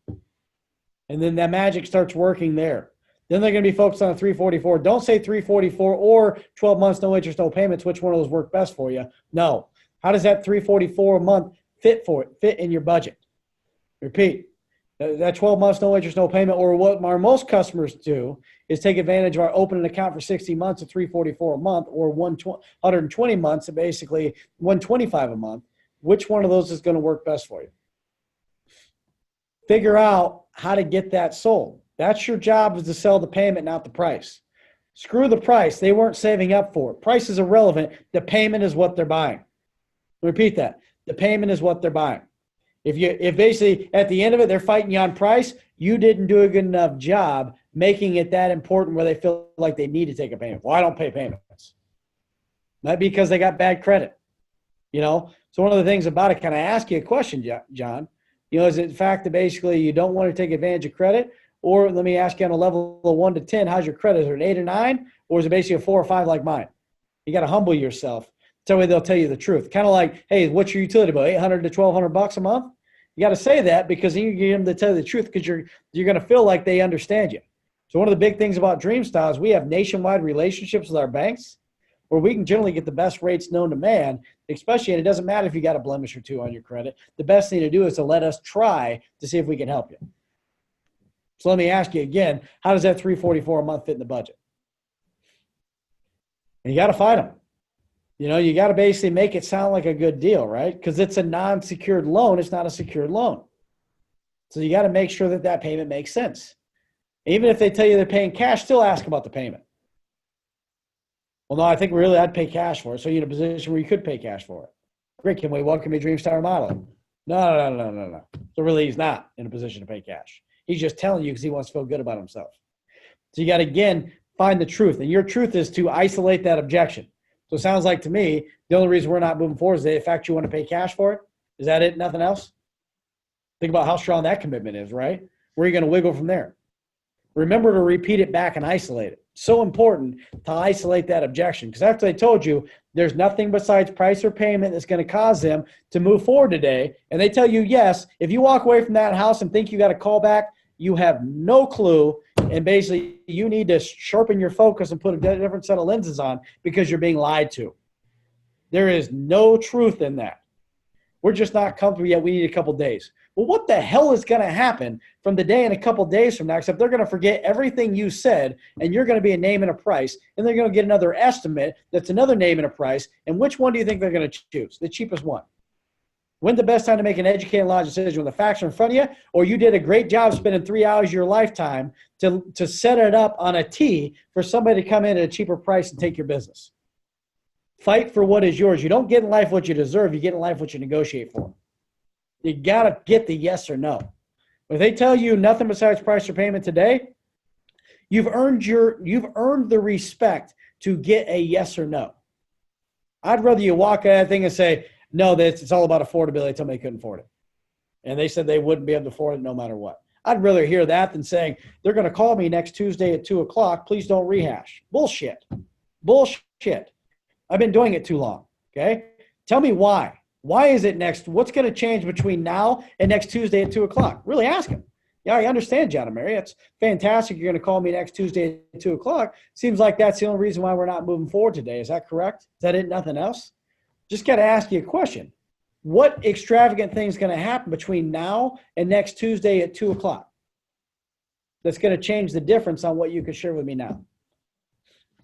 And then that magic starts working there. Then they're going to be focused on a $344. Don't say $344 or 12 months, no interest, no payments. Which one of those work best for you? No. How does that $344 a month fit in your budget? Repeat. That 12 months, no interest, no payment, or what our most customers do is take advantage of our open an account for 60 months at $344 a month, or 120 months at basically $125 a month. Which one of those is going to work best for you? Figure out how to get that sold. That's your job, is to sell the payment, not the price. Screw the price. They weren't saving up for it. Price is irrelevant. The payment is what they're buying. Repeat that. The payment is what they're buying. If basically at the end of it they're fighting you on price, you didn't do a good enough job making it that important where they feel like they need to take a payment. Well, I don't pay payments. Not because they got bad credit. So one of the things about it, can I ask you a question, John? Is it the fact that basically you don't want to take advantage of credit? Or let me ask you on a level of 1 to 10, how's your credit? Is it an 8 or 9? Or is it basically a 4 or 5 like mine? You got to humble yourself. That way they'll tell you the truth. Kind of like, hey, what's your utility bill? $800 to $1,200 a month? You got to say that because then you get them to tell you the truth because you're going to feel like they understand you. So one of the big things about DreamStyle is we have nationwide relationships with our banks where we can generally get the best rates known to man, especially, and it doesn't matter if you got a blemish or two on your credit. The best thing to do is to let us try to see if we can help you. So let me ask you again, how does that $344 a month fit in the budget? And you got to fight them. You got to basically make it sound like a good deal, right? Because it's a non-secured loan. It's not a secured loan. So you got to make sure that that payment makes sense. Even if they tell you they're paying cash, still ask about the payment. Well, no, I think really I'd pay cash for it. So you're in a position where you could pay cash for it. Great, can we welcome you to DreamStar Modeling? No. So really he's not in a position to pay cash. He's just telling you because he wants to feel good about himself. So you got to, again, find the truth. And your truth is to isolate that objection. So it sounds like to me, the only reason we're not moving forward is the fact you want to pay cash for it. Is that it? Nothing else? Think about how strong that commitment is, right? Where are you going to wiggle from there? Remember to repeat it back and isolate it. So important to isolate that objection because after I told you there's nothing besides price or payment that's going to cause them to move forward today, and they tell you yes, if you walk away from that house and think you got a call back, you have no clue, and basically you need to sharpen your focus and put a different set of lenses on because you're being lied to. There is no truth in that. We're just not comfortable yet. We need a couple days. Well, what the hell is going to happen from the day and a couple days from now, except they're going to forget everything you said, and you're going to be a name and a price, and they're going to get another estimate that's another name and a price, and which one do you think they're going to choose? The cheapest one. When's the best time to make an educated, logical decision? When the facts are in front of you, or you did a great job spending 3 hours of your lifetime to set it up on a tee for somebody to come in at a cheaper price and take your business? Fight for what is yours. You don't get in life what you deserve. You get in life what you negotiate for. You got to get the yes or no. If they tell you nothing besides price or payment today, you've earned the respect to get a yes or no. I'd rather you walk at that thing and say, no, it's all about affordability. Tell me they couldn't afford it. And they said they wouldn't be able to afford it no matter what. I'd rather hear that than saying, they're going to call me next Tuesday at 2 o'clock. Please don't rehash. Bullshit. I've been doing it too long, okay? Tell me why. Why is it next? What's going to change between now and next Tuesday at 2 o'clock? Really ask him. Yeah, I understand, John and Mary. It's fantastic. You're going to call me next Tuesday at 2 o'clock. Seems like that's the only reason why we're not moving forward today. Is that correct? Is that it? Nothing else? Just got to ask you a question. What extravagant thing is going to happen between now and next Tuesday at 2 o'clock that's going to change the difference on what you can share with me now?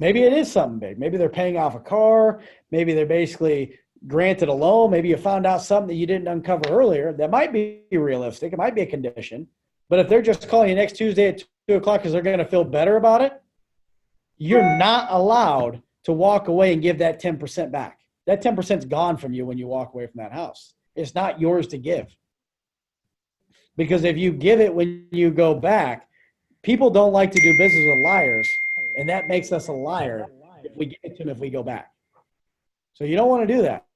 Maybe it is something big. Maybe they're paying off a car. Maybe they're basically granted a loan. Maybe you found out something that you didn't uncover earlier. That might be realistic. It might be a condition. But if they're just calling you next Tuesday at 2 o'clock because they're going to feel better about it, you're not allowed to walk away and give that 10% back. That 10% is gone from you when you walk away from that house. It's not yours to give. Because if you give it when you go back, people don't like to do business with liars, and that makes us a liar if we give it to them if we go back. So you don't want to do that.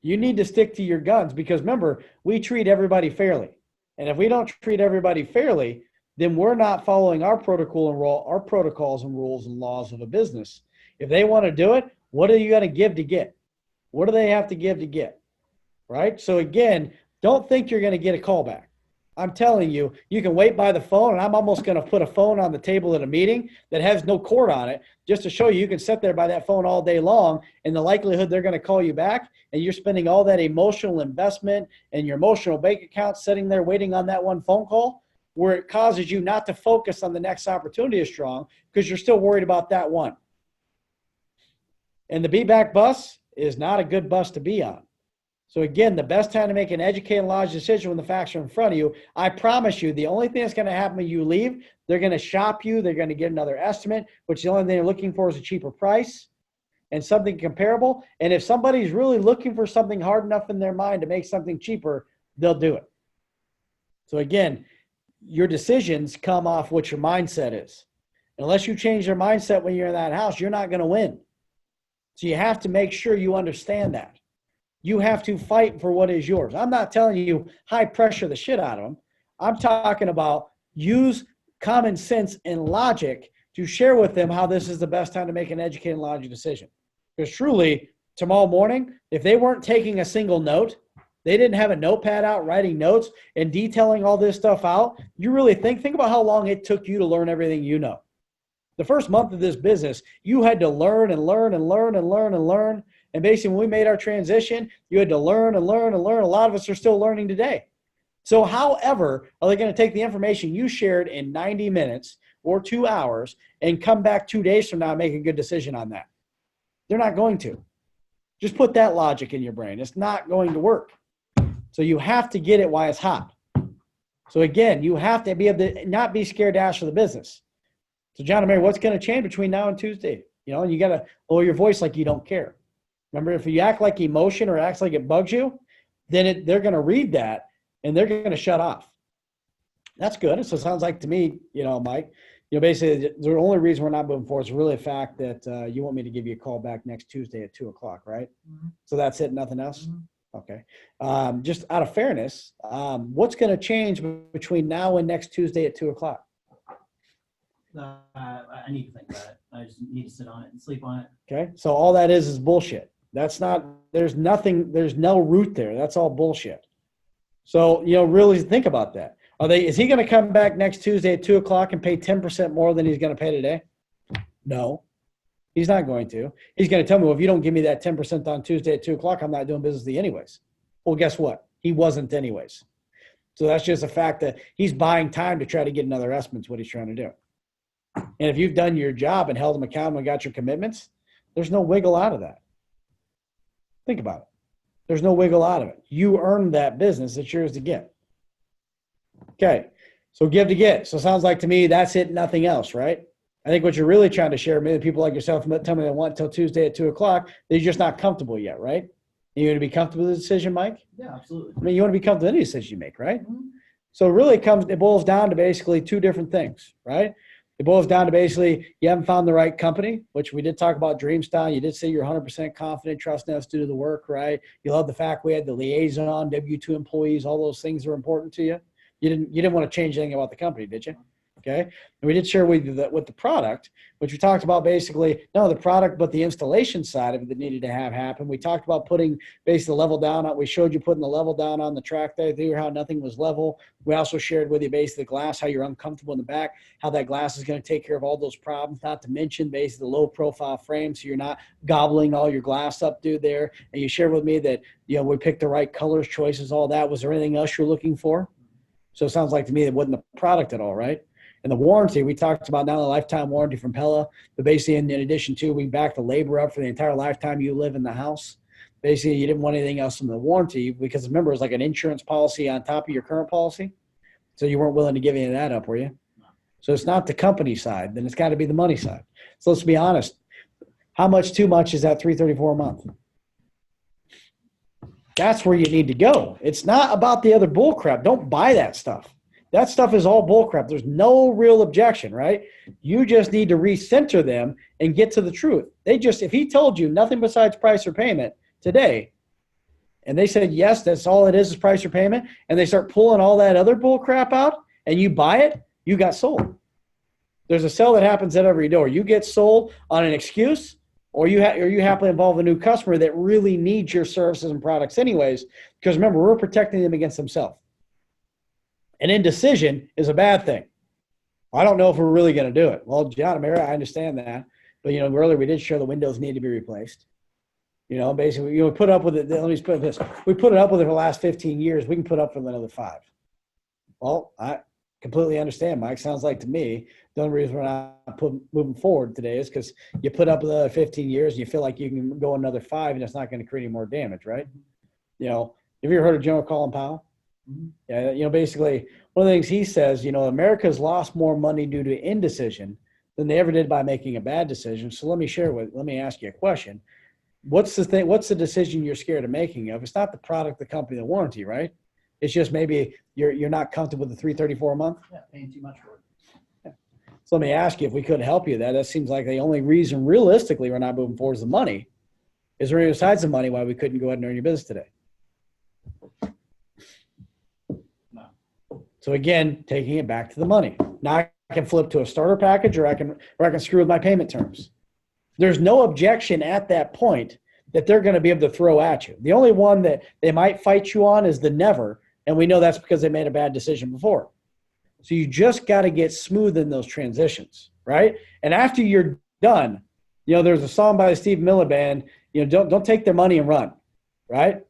You need to stick to your guns because, remember, we treat everybody fairly. And if we don't treat everybody fairly, then we're not following our protocols and rules and laws of a business. If they want to do it, what are you going to give to get? What do they have to give to get? Right? So, again, don't think you're going to get a call back. I'm telling you, you can wait by the phone, and I'm almost going to put a phone on the table at a meeting that has no cord on it just to show you can sit there by that phone all day long, and the likelihood they're going to call you back, and you're spending all that emotional investment and your emotional bank account sitting there waiting on that one phone call where it causes you not to focus on the next opportunity as strong because you're still worried about that one. And the be-back bus is not a good bus to be on. So again, the best time to make an educated and logical decision when the facts are in front of you, I promise you, the only thing that's going to happen when you leave, they're going to shop you, they're going to get another estimate, which the only thing they're looking for is a cheaper price and something comparable. And if somebody's really looking for something hard enough in their mind to make something cheaper, they'll do it. So again, your decisions come off what your mindset is. Unless you change your mindset when you're in that house, you're not going to win. So you have to make sure you understand that. You have to fight for what is yours. I'm not telling you high pressure the shit out of them. I'm talking about use common sense and logic to share with them how this is the best time to make an educated and logical decision. Because truly, tomorrow morning, if they weren't taking a single note, they didn't have a notepad out writing notes and detailing all this stuff out, you really think about how long it took you to learn everything you know. The first month of this business, you had to learn and learn and learn and learn and learn. And basically, when we made our transition, you had to learn and learn and learn. A lot of us are still learning today. So however, are they going to take the information you shared in 90 minutes or 2 hours and come back 2 days from now and make a good decision on that? They're not going to. Just put that logic in your brain. It's not going to work. So you have to get it while it's hot. So again, you have to be able to not be scared to ask for the business. So John and Mary, what's going to change between now and Tuesday? And you got to lower your voice like you don't care. Remember, if you act like emotion or acts like it bugs you, then they're going to read that and they're going to shut off. That's good. So it sounds like to me, Mike, basically the only reason we're not moving forward is really the fact that you want me to give you a call back next Tuesday at 2:00, right? Mm-hmm. So that's it. Nothing else. Mm-hmm. Okay. Just out of fairness, what's going to change between now and next Tuesday at 2:00? I need to think about it. I just need to sit on it and sleep on it. Okay. So all that is bullshit. There's no root there. That's all bullshit. So, really think about that. Is he going to come back next Tuesday at 2:00 and pay 10% more than he's going to pay today? No, he's not going to. He's going to tell me, well, if you don't give me that 10% on Tuesday at 2:00, I'm not doing business with you anyways. Well, guess what? He wasn't anyways. So that's just a fact that he's buying time to try to get another estimate is what he's trying to do. And if you've done your job and held him accountable and got your commitments, there's no wiggle out of that. Think about it. There's no wiggle out of it. You earned that business. It's yours to get. Okay. So give to get. So it sounds like to me, that's it, nothing else, right? I think what you're really trying to share, maybe people like yourself tell me they want until Tuesday at 2:00, they're just not comfortable yet, right? You want to be comfortable with the decision, Mike? Yeah, absolutely. I mean, you want to be comfortable with any decision you make, right? Mm-hmm. So it boils down to basically two different things, right? It boils down to basically you haven't found the right company, which we did talk about Dreamstyle. You did say you're 100% confident, trusting us to do the work, right? You love the fact we had the liaison, W-2 employees, all those things are important to you. You didn't want to change anything about the company, did you? Okay. And we did share with you that with the product, which we talked about basically, not the product, but the installation side of it that needed to have happen. We talked about putting basically the level down. We showed you putting the level down on the track there, how nothing was level. We also shared with you basically the glass, how you're uncomfortable in the back, how that glass is going to take care of all those problems, not to mention basically the low profile frame. So you're not gobbling all your glass up, dude, there. And you shared with me that, we picked the right colors, choices, all that. Was there anything else you're looking for? So it sounds like to me it wasn't the product at all, right? And the warranty, we talked about now the lifetime warranty from Pella, but basically in addition to, we back the labor up for the entire lifetime you live in the house. Basically, you didn't want anything else in the warranty because remember, it was like an insurance policy on top of your current policy. So you weren't willing to give any of that up, were you? So it's not the company side, then it's got to be the money side. So let's be honest. How much too much is that $334 a month? That's where you need to go. It's not about the other bull crap. Don't buy that stuff. That stuff is all bullcrap. There's no real objection, right? You just need to recenter them and get to the truth. If he told you nothing besides price or payment today, and they said, yes, that's all it is price or payment, and they start pulling all that other bullcrap out and you buy it, you got sold. There's a sell that happens at every door. You get sold on an excuse, or you happily involve a new customer that really needs your services and products anyways, because remember, we're protecting them against themselves. An indecision is a bad thing. I don't know if we're really going to do it. Well, John and Mary, I understand that. But, earlier we did show the windows need to be replaced. Basically, we put up with it. Let me just put this. We put it up with it for the last 15 years. We can put up for another 5. Well, I completely understand, Mike. Sounds like to me, the only reason we're not moving forward today is because you put up another 15 years and you feel like you can go another 5 and it's not going to create any more damage, right? Have you ever heard of General Colin Powell? Yeah, basically one of the things he says, America's lost more money due to indecision than they ever did by making a bad decision. So let me ask you a question. What's the decision you're scared of making of? It's not the product, the company, the warranty, right? It's just maybe you're not comfortable with the $334 a month. Yeah, paying too much for it. Yeah. So let me ask you if we couldn't help you that seems like the only reason realistically we're not moving forward is the money. Is there any besides the money why we couldn't go ahead and earn your business today? No. So again, taking it back to the money. Now I can flip to a starter package, or I can screw with my payment terms. There's no objection at that point that they're going to be able to throw at you. The only one that they might fight you on is the never, and we know that's because they made a bad decision before. So you just got to get smooth in those transitions, right? And after you're done, there's a song by the Steve Miller Band, don't take their money and run, right?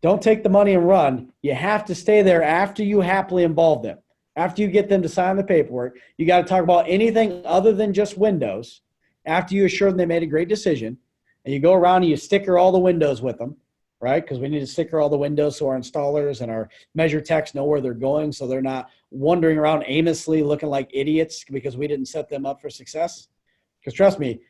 Don't take the money and run. You have to stay there after you happily involve them. After you get them to sign the paperwork, you got to talk about anything other than just windows. After you assure them they made a great decision, and you go around and you sticker all the windows with them, right? Because we need to sticker all the windows so our installers and our measure techs know where they're going, so they're not wandering around aimlessly looking like idiots because we didn't set them up for success. Because trust me,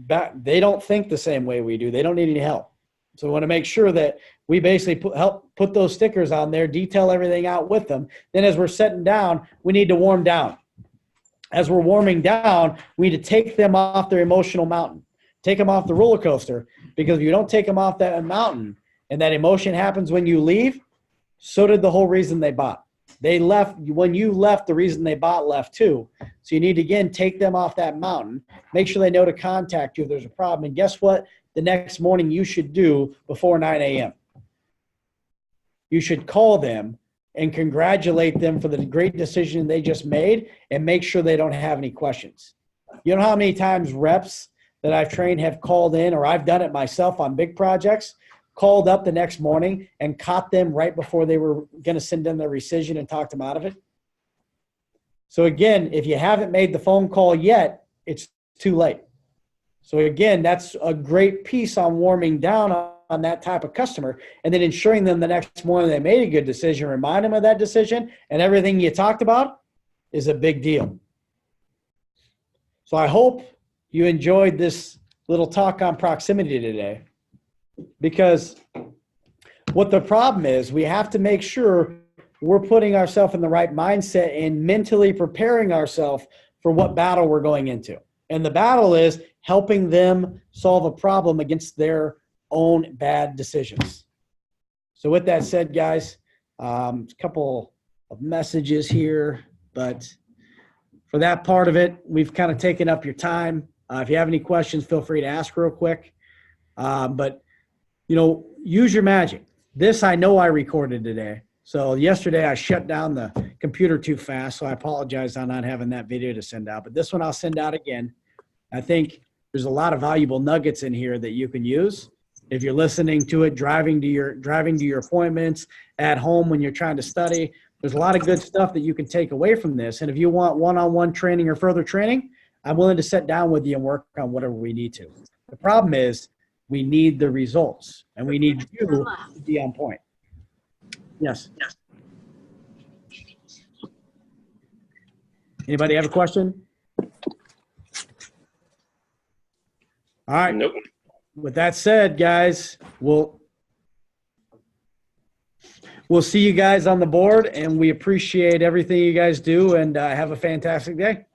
they don't think the same way we do. They don't need any help. So we want to make sure that we basically help put those stickers on there, detail everything out with them. Then as we're setting down, we need to warm down. As we're warming down, we need to take them off their emotional mountain. Take them off the roller coaster, because if you don't take them off that mountain and that emotion happens when you leave, so did the whole reason they bought. They left when you left, the reason they bought left too. So you need to, again, take them off that mountain, make sure they know to contact you if there's a problem. And guess what? The next morning you should do before 9 a.m. You should call them and congratulate them for the great decision they just made and make sure they don't have any questions. You know how many times reps that I've trained have called in, or I've done it myself on big projects, called up the next morning and caught them right before they were going to send in their rescission and talked them out of it? So again, if you haven't made the phone call yet, it's too late. So again, that's a great piece on warming down on that type of customer, and then ensuring them the next morning they made a good decision, remind them of that decision, and everything you talked about is a big deal. So I hope you enjoyed this little talk on proximity today, because what the problem is, we have to make sure we're putting ourselves in the right mindset and mentally preparing ourselves for what battle we're going into. And the battle is helping them solve a problem against their own bad decisions. So with that said, guys, a couple of messages here, but for that part of it, we've kind of taken up your time. If you have any questions, feel free to ask real quick. But, use your magic. This I know I recorded today. So yesterday I shut down the computer too fast, so I apologize on not having that video to send out. But this one I'll send out again. I think there's a lot of valuable nuggets in here that you can use. If you're listening to it, driving to your appointments, at home when you're trying to study, there's a lot of good stuff that you can take away from this. And if you want one-on-one training or further training, I'm willing to sit down with you and work on whatever we need to. The problem is we need the results, and we need you to be on point. Yes. Anybody have a question? All right. Nope. With that said, guys, we'll see you guys on the board, and we appreciate everything you guys do, and have a fantastic day.